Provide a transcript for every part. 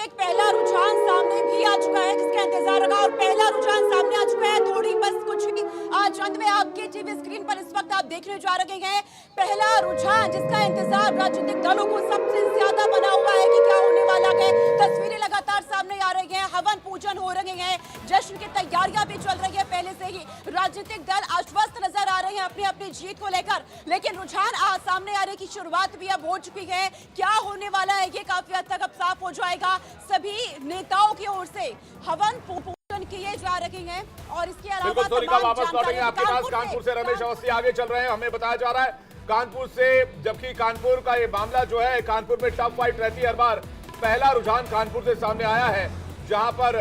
विवेक पहला रुझान सामने भी आ चुका है जिसका इंतजार रखा और पहला रुझान सामने आ चुका है। थोड़ी बस कुछ ही चंद में आपके टीवी स्क्रीन पर इस वक्त आप देखने जा रहे हैं पहला रुझान जिसका इंतजार राजनीतिक दलों को सबसे ज्यादा बना हुआ है कि क्या होने वाला है। तस्वीरें लगातार सामने आ रही हैं, हवन पूजन हो रहे हैं, जश्न की तैयारियां भी चल रही है। पहले से ही राजनीतिक दल आश्वस्त नजर आ रहे हैं अपनी अपनी जीत को लेकर, लेकिन रुझान सामने आने की शुरुआत भी अब हो चुकी है। क्या होने वाला है ये काफी हद तक अब साफ हो जाएगा। सभी नेताओं की ओर से हवन पूजन किए जा रहे हैं और इसके अलावा वापस लौटेंगे आपके पास। कानपुर से रमेश अवस्थी आगे चल रहे हैं, हमें बताया जा रहा है कानपुर से, जबकि कानपुर का ये मामला जो है, कानपुर में टफ फाइट रहती है हर बार। पहला रुझान कानपुर से सामने आया है जहां पर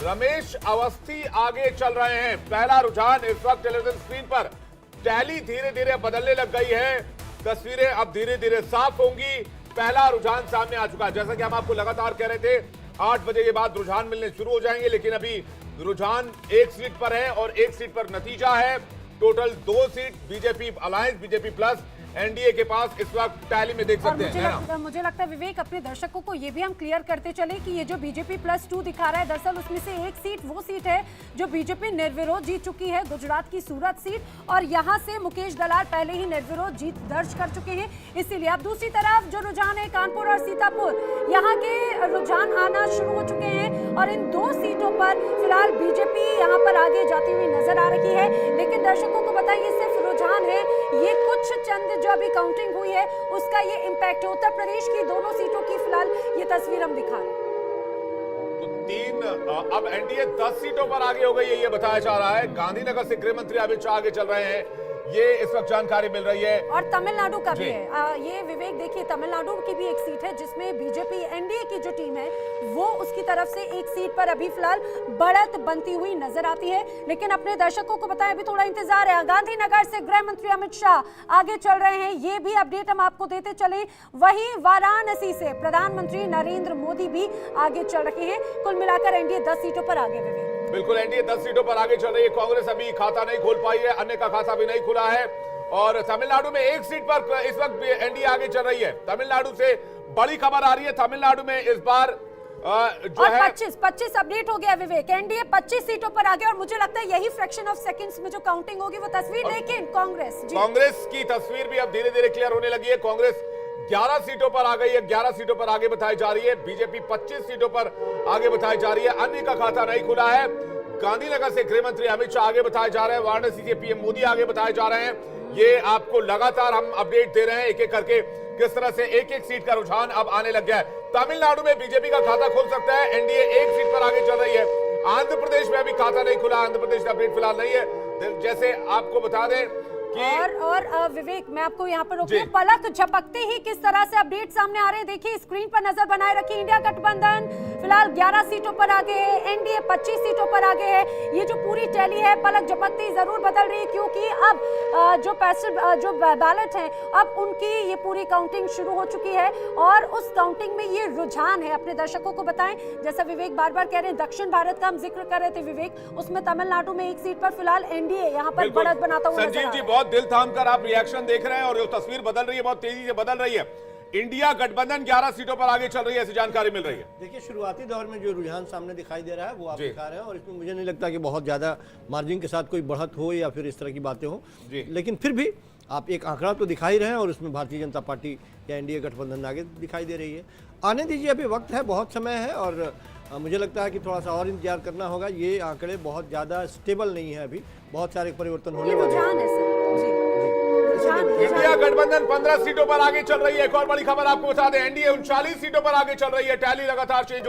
रमेश अवस्थी आगे चल रहे हैं। पहला रुझान इस वक्त टेलीविजन स्क्रीन पर टैली धीरे धीरे बदलने लग गई है, तस्वीरें अब धीरे धीरे साफ होंगी। पहला रुझान सामने आ चुका है, जैसा कि हम आपको लगातार कह रहे थे 8 बजे के बाद रुझान मिलने शुरू हो जाएंगे, लेकिन अभी रुझान एक सीट पर है और एक सीट पर नतीजा है। Total 2 seat BJP alliance, BJP plus NDA के पास इस वक्त टैली में देख सकते हैं। मुझे लगता है विवेक, अपने दर्शकों को ये भी हम क्लियर करते चले कि ये जो बीजेपी +2 दिखा रहा है, दरअसल उसमें से एक सीट वो सीट है जो बीजेपी निर्विरोध जीत चुकी है, गुजरात की सूरत सीट, और यहाँ से मुकेश दलाल पहले ही निर्विरोध जीत दर्ज कर चुके हैं। इसीलिए अब दूसरी तरफ जो रुझान है कानपुर और सीतापुर, यहाँ के रुझान आना शुरू हो चुके हैं और इन 2 सीटों पर फिलहाल बीजेपी यहाँ पर आगे जाती हुई नजर आ रही है। लेकिन दर्शकों को बताइए, सिर्फ रुझान है, ये कुछ चंद जो अभी काउंटिंग हुई है उसका ये इंपैक्ट है। उत्तर प्रदेश की दोनों सीटों की फिलहाल ये तस्वीर हम दिखा रहे हैं। तो अब एनडीए 10 सीटों पर आगे हो गई है, ये बताया जा रहा है। गांधीनगर से गृह मंत्री अमित शाह आगे चल रहे हैं, ये इस वक्त जानकारी मिल रही है। और तमिलनाडु का भी है ये विवेक, देखिए तमिलनाडु की भी एक सीट है जिसमें बीजेपी एनडीए की जो टीम है वो उसकी तरफ से एक सीट पर अभी फिलहाल बढ़त बनती हुई नजर आती है। लेकिन अपने दर्शकों को बताएं, अभी थोड़ा इंतजार है। गांधीनगर से गृह मंत्री अमित शाह आगे चल रहे हैं, ये भी अपडेट हम आपको देते चले। वहीं वाराणसी से प्रधानमंत्री नरेंद्र मोदी भी आगे चल रहे हैं। कुल मिलाकर एनडीए 10 सीटों पर आगे। विवेक, बिल्कुल एनडीए 10 सीटों पर आगे चल रही है। कांग्रेस अभी खाता नहीं खोल पाई है, अन्य का खाता भी नहीं खुला है। और तमिलनाडु में एक सीट पर इस वक्त एनडीए आगे चल रही है। तमिलनाडु से बड़ी खबर आ रही है, तमिलनाडु में इस बार जो है 25 अपडेट हो गया विवेक, एनडीए 25 सीटों पर आगे। और मुझे लगता है यही फ्रैक्शन ऑफ सेकंड्स में जो काउंटिंग होगी वो तस्वीर, लेकिन कांग्रेस की तस्वीर भी अब धीरे धीरे क्लियर होने लगी है। कांग्रेस 11 सीटों पर आ गई है, 11 सीटों पर आगे बताई जा रही है। बीजेपी 25 सीटों पर आगे बताई जा रही है, अन्य का खाता नहीं खुला है। गांधीनगर से गृह मंत्री अमित शाह आगे बताए जा रहे हैं, वाराणसी से पीएम मोदी आगे बताए जा रहे हैं। ये आपको लगातार हम अपडेट दे रहे हैं एक एक करके, किस तरह से एक एक सीट का रुझान अब आने लग गया है। तमिलनाडु में बीजेपी का खाता खुल सकता है, एनडीए एक सीट पर आगे चल रही है। आंध्र प्रदेश में अभी खाता नहीं खुला, आंध्र प्रदेश अपडेट फिलहाल नहीं है। जैसे आपको बता दें और विवेक, मैं आपको यहाँ पर रोकूं, पलक झपकते ही किस तरह से अपडेट सामने आ रहे हैं। देखिए स्क्रीन पर नजर बनाए रखिए, इंडिया गठबंधन फिलहाल 11 सीटों पर आगे है, एनडीए 25 सीटों पर आगे है। ये जो पूरी टैली है पलक झपकते ही जरूर बदल रही है, क्योंकि अब जो बैलेट है अब उनकी ये पूरी काउंटिंग शुरू हो चुकी है और उस काउंटिंग में ये रुझान है। अपने दर्शकों को बताएं, जैसा विवेक बार बार कह रहे हैं, दक्षिण भारत का हम जिक्र कर रहे थे विवेक, उसमें तमिलनाडु में एक सीट पर फिलहाल एनडीए यहाँ पर बढ़त बनाता हुआ नजर आ रहा है। दिल थामकर आप रिएक्शन देख रहे हैं और जो तस्वीर बदल रही है बहुत तेजी से बदल रही है। इंडिया गठबंधन 11 सीटों पर आगे चल रही है, ऐसी जानकारी मिल रही है। देखिए शुरुआती दौर में जो रुझान सामने दिखाई दे रहा है वो आप दिखा रहे हैं और इसमें मुझे नहीं लगता कि बहुत ज्यादा मार्जिन के साथ कोई बढ़त हो या फिर इस तरह की बातें हो, लेकिन फिर भी आप एक आंकड़ा तो दिखा ही रहे हैं और उसमें भारतीय जनता पार्टी या एनडीए गठबंधन आगे दिखाई दे रही है। आने दीजिए, अभी वक्त है, बहुत समय है और मुझे लगता है कि थोड़ा सा और इंतजार करना होगा। ये आंकड़े बहुत ज़्यादा स्टेबल नहीं है, अभी बहुत सारे परिवर्तन होने वाले हैं। इंडिया गठबंधन 15 सीटों पर आगे चल रही है। एक और बड़ी खबर आपको बता दें, एनडीए 39 सीटों पर आगे चल रही है। टैली लगातार चेंज